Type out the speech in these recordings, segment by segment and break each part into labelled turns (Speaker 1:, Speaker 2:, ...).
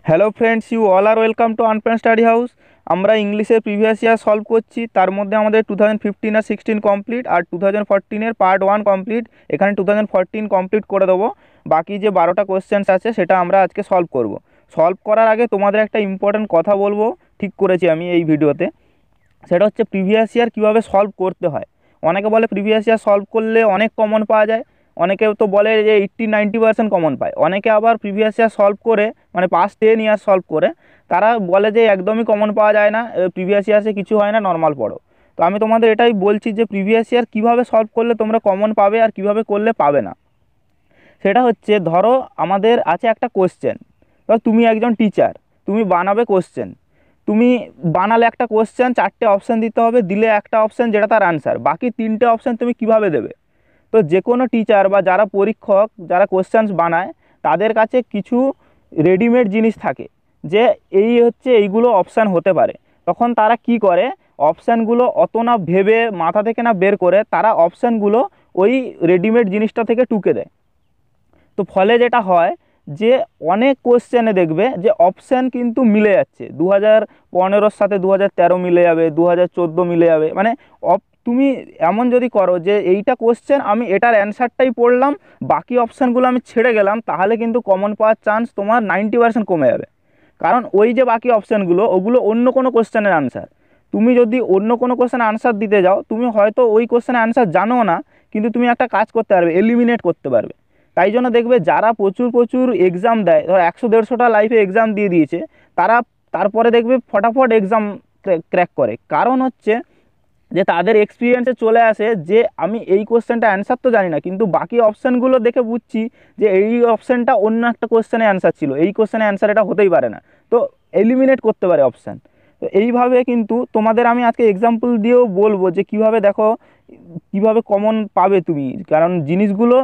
Speaker 1: Hello friends, you all are welcome to unplan study house. আমরা ইংলিশের previous year solve করছি। তার মধ্যে আমাদের 2015 আর 16 কমপ্লিট আর 2014-এর পার্ট 1 কমপ্লিট। এখানে 2014 কমপ্লিট করে দেবো। বাকি যে 12টা কোয়েশ্চেন্স আছে সেটা আমরা আজকে সলভ করব। সলভ করার আগে তোমাদের একটা ইম্পর্ট্যান্ট কথা বলবো, ঠিক করেছি আমি এই ভিডিওতে। সেটা হচ্ছে প্রিভিয়াস ইয়ার কীভাবে সলভ করতে হয়। অনেকে বলে প্রিভিয়াস ইয়ার সলভ করলে অনেক কমন পাওয়া যায়, অনেকে তো বলে যে 80-90% কমন পায়। অনেকে আবার প্রিভিয়াস ইয়ার সলভ করে মানে পাস্ট 10 ইয়ার সলভ করে তারা বলে যে একদমই কমন পাওয়া যায় না, প্রিভিয়াস ইয়ার্সে কিছু হয় না, নর্মাল পড়ো। তো আমি তোমাদের এটাই বলছি যে প্রিভিয়াস ইয়ার কীভাবে সলভ করলে তোমরা কমন পাবে আর কীভাবে করলে পাবে না। সেটা হচ্ছে, ধরো আমাদের আছে একটা কোশ্চেন। ধরো তুমি একজন টিচার, তুমি বানাবে কোশ্চেন। তুমি বানালে একটা কোশ্চেন, 4টে অপশান দিতে হবে, দিলে একটা অপশান যেটা তার আনসার, বাকি 3টে অপশান তুমি কিভাবে দেবে। তো যে কোনো টিচার বা যারা পরীক্ষক, যারা কোশ্চেন্স বানায়, তাদের কাছে কিছু রেডিমেড জিনিস থাকে যে এইগুলো অপশান হতে পারে। তখন তারা কি করে, অপশানগুলো অত না ভেবে মাথা থেকে না বের করে তারা অপশানগুলো ওই রেডিমেড জিনিসটা থেকে টুকে দেয়। তো ফলে যেটা হয় যে অনেক কোশ্চেনে দেখবে যে অপশান কিন্তু মিলে যাচ্ছে, 2015-র সাথে 2013 মিলে যাবে, 2014 মিলে যাবে। মানে তুমি এমন যদি করো যে এইটা কোশ্চেন আমি এটার অ্যান্সারটাই পড়লাম, বাকি অপশানগুলো আমি ছেড়ে গেলাম, তাহলে কিন্তু কমন পাওয়ার চান্স তোমার 90% কমে যাবে। কারণ ওই যে বাকি অপশানগুলো, ওগুলো অন্য কোনো কোশ্চেনের আনসার। তুমি যদি অন্য কোনো কোশ্চেনের আনসার দিতে যাও, তুমি হয়তো ওই কোশ্চেনের আনসার জানো না, কিন্তু তুমি একটা কাজ করতে পারবে, এলিমিনেট করতে পারবে। তাই জন্য দেখবে যারা প্রচুর প্রচুর এক্সাম দেয়, ধর 100-150টা লাইফে এক্সাম দিয়ে দিয়েছে, তারা তারপরে দেখবে ফটাফট এক্সাম ক্র্যাক করে। কারণ হচ্ছে যে তাদের এক্সপিরিয়েন্সে চলে আসে যে আমি এই কোশ্চেনটা অ্যান্সার তো জানি না, কিন্তু বাকি অপশানগুলো দেখে বুঝছি যে এই অপশানটা অন্য একটা কোশ্চেনের অ্যান্সার ছিল, এই কোশ্চেনের অ্যান্সার এটা হতেই পারে না। তো এলিমিনেট করতে পারে অপশান। তো এইভাবে কিন্তু তোমাদের আমি আজকে এক্সাম্পল দিয়েও বলবো যে কিভাবে দেখো কিভাবে কমন পাবে তুমি। কারণ জিনিসগুলো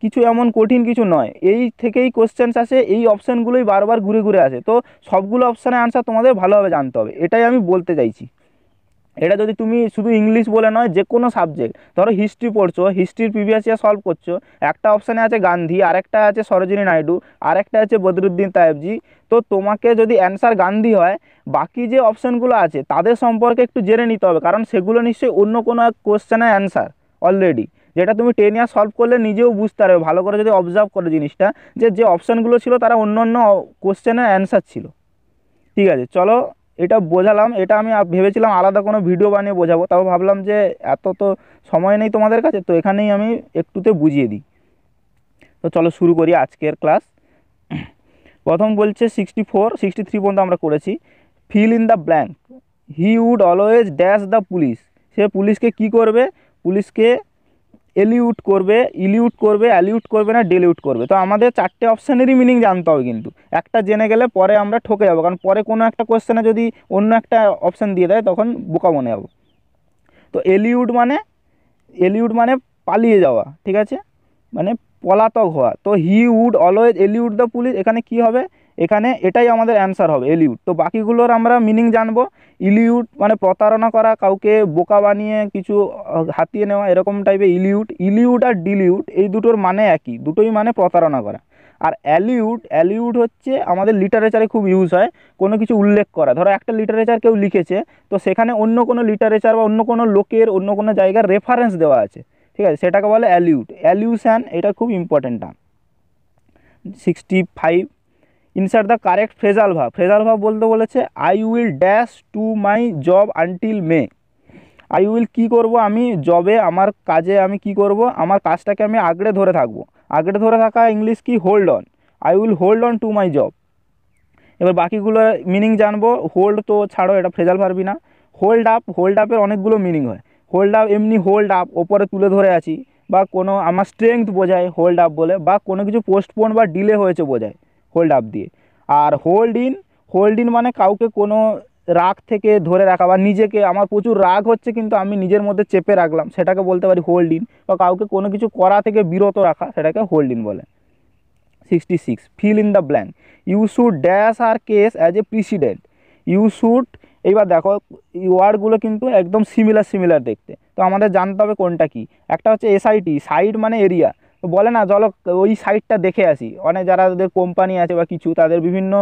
Speaker 1: কিছু এমন কঠিন কিছু নয়, এই থেকেই কোশ্চেন্স আসে, এই অপশানগুলোই বারবার ঘুরে ঘুরে আসে। তো সবগুলো অপশানের আনসার তোমাদের ভালোভাবে জানতে হবে, এটাই আমি বলতে চাইছি। এটা যদি তুমি শুধু ইংলিশ বলে নয়, যে কোনো সাবজেক্ট, ধরো হিস্ট্রি পড়ছো, হিস্ট্রির প্রিভিয়াস ইয়ার সলভ করছো, একটা অপশানে আছে গান্ধী, আরেকটা আছে সরোজিনী নাইডু, আরেকটা আছে বদরুদ্দিন তায়েবজি। তো তোমাকে যদি অ্যান্সার গান্ধী হয়, বাকি যে অপশানগুলো আছে তাদের সম্পর্কে একটু জেনে নিতে হবে, কারণ সেগুলো নিশ্চয়ই অন্য কোনো এক কোশ্চেনের অ্যান্সার অলরেডি, যেটা তুমি 10 ইয়ার সলভ করলে নিজেও বুঝতে পারবে ভালো করে যদি অবজার্ভ করো জিনিসটা, যে অপশানগুলো ছিল তারা অন্য অন্য কোশ্চেনের অ্যান্সার ছিল। ঠিক আছে, চলো এটা বোঝালাম। এটা আমি ভেবেছিলাম আলাদা কোনো ভিডিও বানিয়ে বোঝাবো, তাও ভাবলাম যে এত তো সময় নেই তোমাদের কাছে, তো এখানেই আমি একটুতে বুঝিয়ে দিই। তো চলো শুরু করি আজকের ক্লাস। প্রথম বলছে 63 পর্যন্ত আমরা করেছি। Fill in the blank. He would always dash the police. সে পুলিশকে কি করবে, পুলিশকে এলিউট করবে, ইলিউট করবে, অ্যালিউট করবে না ডেলিউট করবে। তো আমাদের 4টে অপশানেরই মিনিং জানতে হবে, কিন্তু একটা জেনে গেলে পরে আমরা ঠকে যাবো, কারণ পরে কোনো একটা কোশ্চেনে যদি অন্য একটা অপশান দিয়ে দেয় তখন বোকা মনে যাবো। তো এলিউট মানে পালিয়ে যাওয়া, ঠিক আছে, মানে পলাতক হওয়া। তো he would always elude the police, এখানে কি হবে, এখানে এটাই আমাদের অ্যান্সার হবে, এলিউট। তো বাকিগুলোর আমরা মিনিং জানবো। ইলিউট মানে প্রতারণা করা, কাউকে বোকা বানিয়ে কিছু হাতিয়ে নেওয়া, এরকম টাইপের ইলিউট আর ডিলিউট এই দুটোর মানে একই, দুটোই মানে প্রতারণা করা। আর অ্যালিউট হচ্ছে আমাদের লিটারেচারে খুব ইউজ হয়, কোনো কিছু উল্লেখ করা। ধরো একটা লিটারেচার কেউ লিখেছে, তো সেখানে অন্য কোনো লিটারেচার বা অন্য কোনো লোকের অন্য কোনো জায়গার রেফারেন্স দেওয়া আছে, ঠিক আছে, সেটাকে বলে অ্যালিউশন। এটা খুব important term. 65, insert the correct phrasal verb. Phrasal verb বলতে বলেছে I will dash to my job until May. I will কী করবো, আমি জবে, আমার কাজে আমি কি করব, আমার কাজটাকে আমি আঁকড়ে ধরে থাকবো। আঁকড়ে ধরে থাকা ইংলিশ কি, hold on. I will hold on two my job. এবার বাকিগুলোর মিনিং জানবো। হোল্ড তো ছাড়ো, এটা ফ্রেজাল ভার্বই না। হোল্ড আপের অনেকগুলো মিনিং হয়। হোল্ড আপ এমনি হোল্ড আপ, ওপরে তুলে ধরে আছি, বা কোনো আমার স্ট্রেংথ বোঝায় হোল্ড আপ বলে, বা কোনো কিছু পোস্টপোন বা ডিলে হয়েছে বোঝায় হোল্ড আপ দিয়ে। আর হোল্ড ইন মানে কাউকে কোনো রাগ থেকে ধরে রাখা, বা নিজেকে, আমার প্রচুর রাগ হচ্ছে কিন্তু আমি নিজের মধ্যে চেপে রাখলাম, সেটাকে বলতে পারি হোল্ড ইন। বা কাউকে কোনো কিছু করা থেকে বিরত রাখা, সেটাকে হোল্ড ইন বলে। 66, fill in the blank. You should dash her case as a precedent. You should, এইবার দেখো এই ওয়ার্ডগুলো কিন্তু একদম সিমিলার দেখতে, তো আমাদের জানতে হবে কোনটা কি। একটা হচ্ছে এসআইটি, সাইড মানে এরিয়া, বলে না চলো ওই সাইটটা দেখে আসি, অনেক যারা তাদের কোম্পানি আছে বা কিছু তাদের বিভিন্ন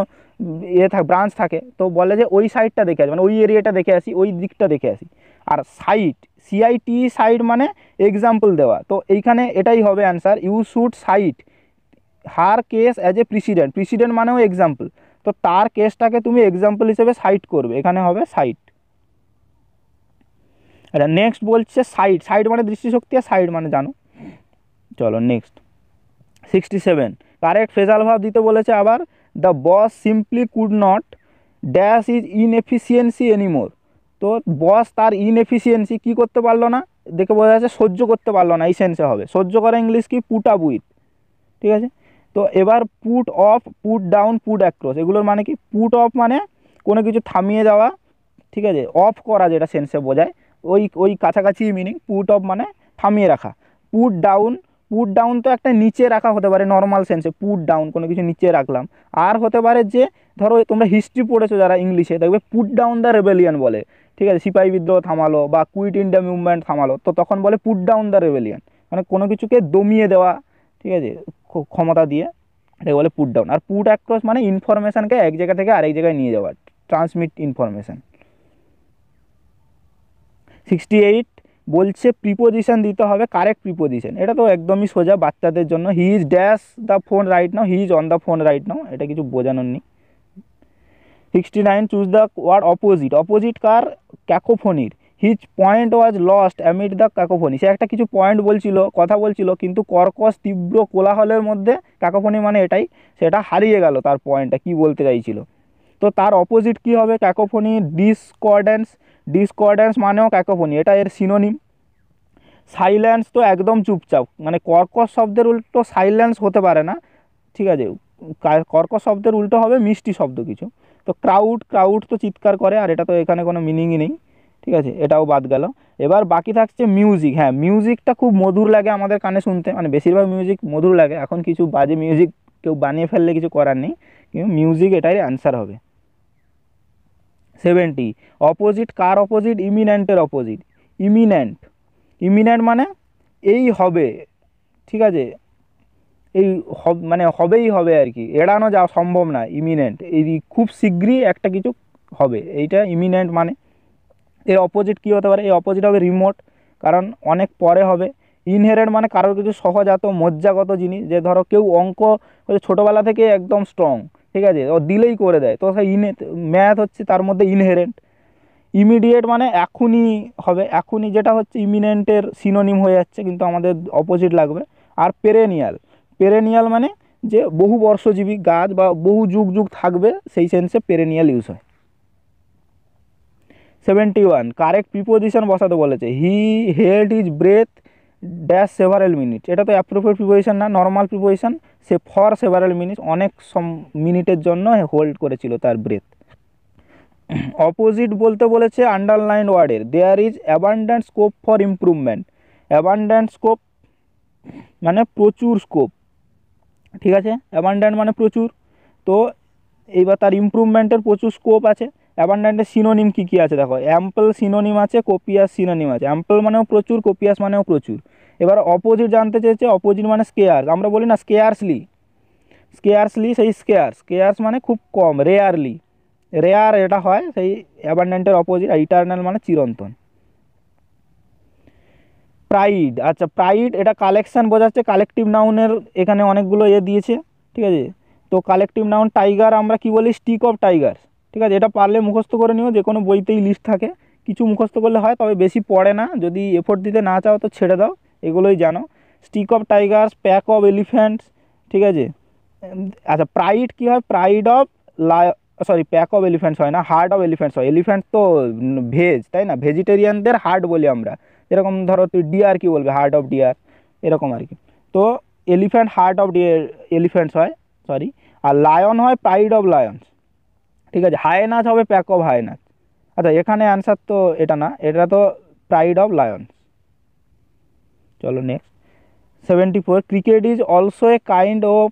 Speaker 1: ব্রাঞ্চ থাকে, তো বলে যে ওই সাইটটা দেখে আসি, মানে ওই এরিয়াটা দেখে আসি, ওই দিকটা দেখে আসি। আর সাইট, সিআইটি সাইট মানে এক্সাম্পল দেওয়া, তো এইখানে এটাই হবে answer, you should cite her case as a precedent, precedent মানেও এক্সাম্পল, তো তার কেসটাকে তুমি এক্সাম্পল হিসেবে সাইট করবে, এখানে হবে সাইট। আচ্ছা নেক্সট বলছে সাইট, সাইট মানে দৃষ্টিশক্তি আর সাইট মানে জানো। চলো নেক্সট 67, কারেক্ট ফ্রেজাল ভাব দিতে বলেছে আবার, the boss simply could not dash is inefficiency anymore, তো বস তার ইনএফিসিয়েন্সি কী করতে পারলো না, দেখে বোঝা যাচ্ছে সহ্য করতে পারলো না, এই সেন্সে হবে। সহ্য করা ইংলিশ কি, পুট আপ উইথ, ঠিক আছে। তো এবার put off, put down, put across, এগুলোর মানে কি, পুট অফ মানে কোনো কিছু থামিয়ে যাওয়া, ঠিক আছে, অফ করা যেটা সেন্সে বোঝায়, ওই ওই কাছাকাছি মিনিং, পুট অফ মানে থামিয়ে রাখা। পুট ডাউন, পুট ডাউন তো একটা নিচে রাখা হতে পারে নর্মাল সেন্সে, পুট ডাউন কোনো কিছু নিচে রাখলাম। আর হতে পারে যে ধরো তোমরা হিস্ট্রি পড়েছো যারা ইংলিশে, দেখবে পুট ডাউন দ্য রেবেলিয়ান বলে, ঠিক আছে, সিপাহী বিদ্রোহ থামালো বা কুইট ইন্ডিয়া মুভমেন্ট থামালো, তো তখন বলে পুট ডাউন দ্য রেবেলিয়ান, মানে কোনো কিছুকে দমিয়ে দেওয়া, ঠিক আছে, ক্ষমতা দিয়ে, এটাকে বলে পুট ডাউন। আর পুট অ্যাক্রস মানে ইনফরমেশানকে এক জায়গা থেকে আরেক জায়গায় নিয়ে যাওয়া, ট্রান্সমিট ইনফরমেশান। 68 বলছে প্রিপোজিশন দিতে হবে, কারেক্ট প্রিপোজিশন, এটা তো একদমই সোজা বাচ্চাদের জন্য, he is dash the phone right now, he is on the phone right now, এটা কিছু বোঝানোর নেই। 69, choose the word opposite, opposite কার, ক্যাকোফোনির, his point was lost amid the cacophony, সে একটা কিছু পয়েন্ট বলছিল, কথা বলছিল, কিন্তু কর্কশ তীব্র কোলাহলের মধ্যে, ক্যাকোফোনি মানে এটাই, সেটা হারিয়ে গেল তার পয়েন্টটা কী বলতে চাইছিল। তো তার অপোজিট কী হবে, ক্যাকোফোনি, ডিসকর্ডেন্স, ডিসকর্ডেন্স মানেও ক্যাকোফোনি, এটা এর সিনোনিম। সাইলেন্স তো একদম চুপচাপ, মানে কর্কশ শব্দের উল্টো সাইলেন্স হতে পারে না, ঠিক আছে, কর্কশ শব্দের উল্টো হবে মিষ্টি শব্দ কিছু। তো ক্রাউড, ক্রাউড তো চিৎকার করে, আর এটা তো এখানে কোনো মিনিংই নেই, ঠিক আছে, এটাও বাদ গেল। এবার বাকি থাকছে মিউজিক, হ্যাঁ মিউজিকটা খুব মধুর লাগে আমাদের কানে শুনতে, মানে বেশিরভাগ মিউজিক মধুর লাগে, এখন কিছু বাজে মিউজিক কেউ বানিয়ে ফেললে কিছু করার নেই, কিন্তু মিউজিক এটাই অ্যান্সার হবে। 70, অপোজিট কার অপোজিট, ইমিনেন্টের অপোজিট, ইমিনেন্ট, ইমিনেন্ট মানে এই হবে, ঠিক আছে, এই মানে হবেই হবে আর কি, এড়ানো যাওয়া সম্ভব না, ইমিনেন্ট এই খুব শীঘ্রই একটা কিছু হবে, এইটা ইমিনেন্ট মানে। এর অপোজিট কী হতে পারে, এই অপোজিট হবে রিমোট, কারণ অনেক পরে হবে। ইনহেরেন্ট মানে কারোর কিছু সহজাত মজ্জাগত জিনিস, যে ধরো কেউ অঙ্ক ছোটোবেলা থেকে একদম স্ট্রং, ঠিক আছে, ও দিলেই করে দেয়, তো সেই ম্যাথ হচ্ছে তার মধ্যে ইনহেরেন্ট। ইমিডিয়েট মানে এখনই হবে, এখনই যেটা হচ্ছে ইমিনেন্টের সিনোনিম হয়ে যাচ্ছে, কিন্তু আমাদের অপোজিট লাগবে। আর পেরেনিয়াল, পেরেনিয়াল মানে যে বহু বর্ষজীবী গাছ বা বহু যুগ যুগ থাকবে, সেই সেন্সে পেরেনিয়াল ইউজ হয়। 71, কারেক্ট প্রিপোজিশন বসাতে বলেছে, he held his breath dash several minute, এটা তো অ্যাপ্রোপ্রিয়েট প্রিপোজিশন না, নর্মাল প্রিপোজিশন, সে ফর সেভারেল মিনিট, অনেক মিনিটের জন্য হোল্ড করেছিল তার ব্রেথ। অপোজিট বলতে বলেছে আন্ডারলাইন ওয়ার্ডের, there is abundant scope for improvement, abundant scope মানে প্রচুর স্কোপ, ঠিক আছে, অ্যাবান্ডেন্ট মানে প্রচুর, তো এইবার তার ইমপ্রুভমেন্টের প্রচুর স্কোপ আছে। অ্যাবান্ডেন্টের সিনোনিম কী কী আছে দেখো, অ্যাম্পল সিনোনিম আছে, কোপিয়াস সিনোনিম আছে, অ্যাম্পল মানেও প্রচুর, কোপিয়াস মানেও প্রচুর। এবার অপোজিট জানতে চেয়েছে, অপোজিট মানে স্কেয়ার্স, আমরা বলি না স্কেয়ার্সলি, স্কেয়ার্সলি সেই স্কেয়ার্স, স্কেয়ার্স মানে খুব কম, রেয়ারলি, রেয়ার এটা হয় সেই অ্যাবান্ডেন্টের অপোজিট। আর ইটারনাল মানে চিরন্তন। প্রাইড, আচ্ছা প্রাইড এটা কালেকশন বোঝাচ্ছে, কালেকটিভ নাউনের এখানে অনেকগুলো দিয়েছে, ঠিক আছে, তো কালেকটিভ নাউন টাইগার আমরা কি বলি, স্টিক অফ টাইগার্স, ঠিক আছে, এটা পারলে মুখস্থ করে নিও, যে কোনো বইতেই লিস্ট থাকে, কিছু মুখস্থ করলে হয়, তবে বেশি পড়ে না, যদি এফোর্ট দিতে না চাও তো ছেড়ে দাও, এগুলোই জানো। Stick of Tigers, pack of elephants, ঠিক আছে। আচ্ছা প্রাইড কী হয়, pride of sorry pack of elephants হয় না, হার্ট অফ এলিফ্যান্টস হয়, এলিফ্যান্ট তো ভেজ, তাই না, ভেজিটেরিয়ানদের হার্ট বলি আমরা, এরকম ধরো তুই ডিয়ার কী বলবে, হার্ট অফ ডিয়ার, এরকম আর কি। তো elephant herd of deer elephants হয়, সরি। আর লায়ন হয় প্রাইড অফ লায়ন্স, ঠিক আছে। হায়েনাস হবে প্যাক অফ হায়েনাস। আচ্ছা এখানে অ্যান্সার তো এটা না, এটা তো প্রাইড অফ লায়ন্স। চলো next 74, cricket is also a kind of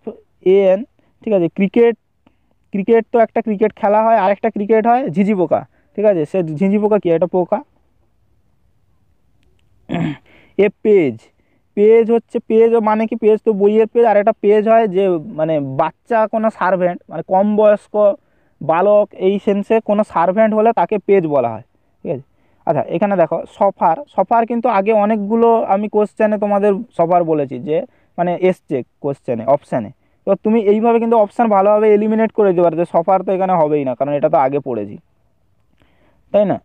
Speaker 1: N, ঠিক আছে, ক্রিকেট, ক্রিকেট তো একটা ক্রিকেট খেলা হয়, আরেকটা ক্রিকেট হয় ঝিঝি পোকা, ঠিক আছে, সে ঝিঝি পোকা কি, এটা পোকা। এ পেজ, পেজ হচ্ছে, পেজ মানে কি, পেজ তো বইয়ের পেজ, আর একটা পেজ হয় যে মানে বাচ্চা কোনো সার্ভেন্ট, মানে কম বয়স্ক বালক এই সেন্সে কোনো সার্ভেন্ট হলে তাকে পেজ বলা হয়, ঠিক আছে। আচ্ছা এখানে দেখো সফার, সফার কিন্তু আগে অনেকগুলো আমি কোশ্চেনে তোমাদের সফার বলেছি যে মানে এসছে কোশ্চেনে অপশানে, তো তুমি এইভাবে কিন্তু অপশান ভালোভাবে এলিমিনেট করে দিতে পারো যে সফার তো এখানে হবেই না, কারণ এটা তো আগে পড়েছি, তাই না।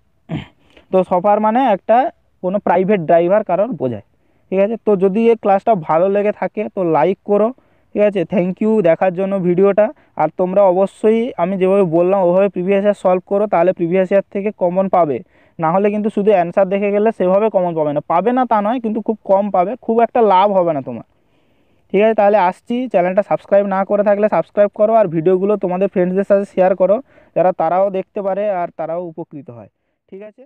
Speaker 1: তো সফার মানে একটা কোনো প্রাইভেট ড্রাইভার কারণ বোঝায়, ঠিক আছে। তো যদি এই ক্লাসটা ভালো লেগে থাকে তো লাইক করো, ঠিক আছে। থ্যাংক ইউ দেখার জন্য ভিডিওটা। আর তোমরা অবশ্যই আমি যেভাবে বললাম ওভাবে প্রিভিয়াস ইয়ার সলভ করো, তাহলে প্রিভিয়াস ইয়ার থেকে কমন পাবে। না হলে কিন্তু শুধু অ্যান্সার দেখে গেলে সেভাবে কমন পাবে না, পাবে না তা নয়, কিন্তু খুব কম পাবে, খুব একটা লাভ হবে না তোমার, ঠিক আছে। তাহলে আসছি, চ্যানেলটা সাবস্ক্রাইব না করে থাকলে সাবস্ক্রাইব করো, আর ভিডিওগুলো তোমাদের ফ্রেন্ডসদের সাথে শেয়ার করো, যারা তারাও দেখতে পারে আর তারাও উপকৃত হয়, ঠিক আছে।